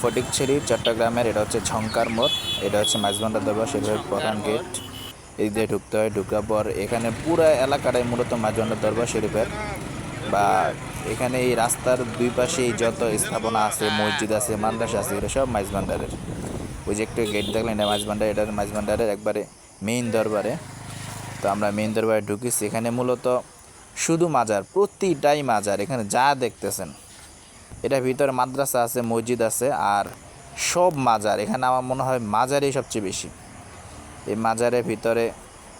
ফটিকছড়ি চট্টগ্রামের। এটা হচ্ছে ঝংকার মোড়। এটা হচ্ছে মাঝবান্ডার দরবার শরীফের প্রধান গেট। এই দিয়ে ঢুকতে হয়। ঢুকার পর এখানে পুরো এলাকাটাই মূলত মাঝবান্ডার দরবার শরীফের। বা এখানে এই রাস্তার দুই পাশেই যত স্থাপনা আছে, মসজিদ আছে, মাদ্রাসা আছে, এটা সব মাঝবান্ডারের। ওই যে একটু গেট দেখলেন, এটা মাঝবান্ডার। এটা মাঝবান্ডারের একবারে মেইন দরবারে। তো আমরা মেইন দরবারে ঢুকেছি। এখানে মূলত শুধু মাজার, প্রতিটাই মাজার। এখানে যা দেখতেছেন, এটা ভিতরে মাদ্রাসা আছে, মসজিদ আছে, আর সব মাজার। এখানে আমার মনে হয় মাজারই সবচেয়ে বেশি। এই মাজারের ভিতরে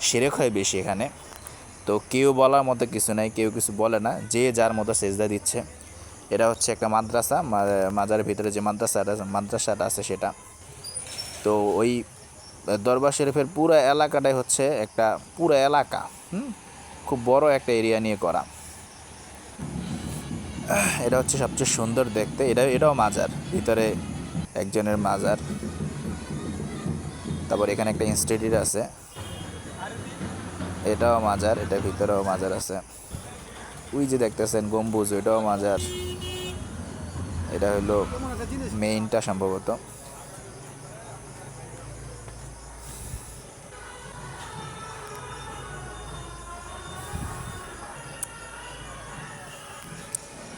শিরক হয় বেশি এখানে। তো কেউ বলার মতো কিছু নাই, কেউ কিছু বলে না, যে যার মতো সেজদা দিচ্ছে। এটা হচ্ছে একটা মাদ্রাসা। মাজারের ভিতরে যে মাদ্রাসাটা আছে সেটা। তো ওই দরবার শরীফের পুরো এলাকাটাই হচ্ছে একটা পুরো এলাকা, খুব বড় একটা এরিয়া নিয়ে করা। এটা হচ্ছে সবচেয়ে সুন্দর দেখতে। এটাও মাজার, ভিতরে একজনের মাজার। তারপর এখানে একটা ইনস্টিটিউট আছে, এটাও মাজার। এটার ভিতরেও মাজার আছে। ওই যে দেখতেছেন গম্বুজ, ওইটাও মাজার। এটা হলো মেইনটা সম্ভবত।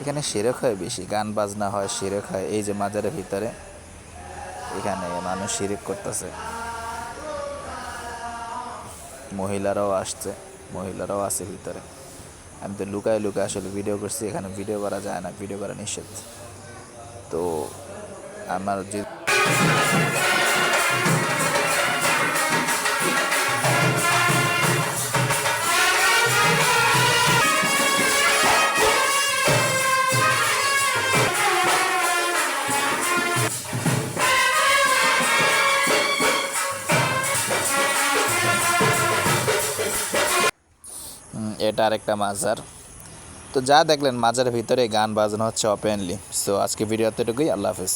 এখানে শিরক হয় বেশি, গান বাজনা হয়, শিরক হয়। এই যে মাজারের ভিতরে এখানে মানুষ শিরক করতেছে। মহিলারাও আসছে, মহিলারাও আছে ভিতরে। আমি তো লুকায় লুকায় আসলে ভিডিও করছি। এখানে ভিডিও করা যায় না, ভিডিও করা নিষেধ। তো আমার যে এটা আরেকটা মাজার। তো যা দেখলেন মাজারের ভিতরে গান বাজানো হচ্ছে ওপেনলি। সো আজকে ভিডিও এতটুকুই। আল্লাহ হাফেজ।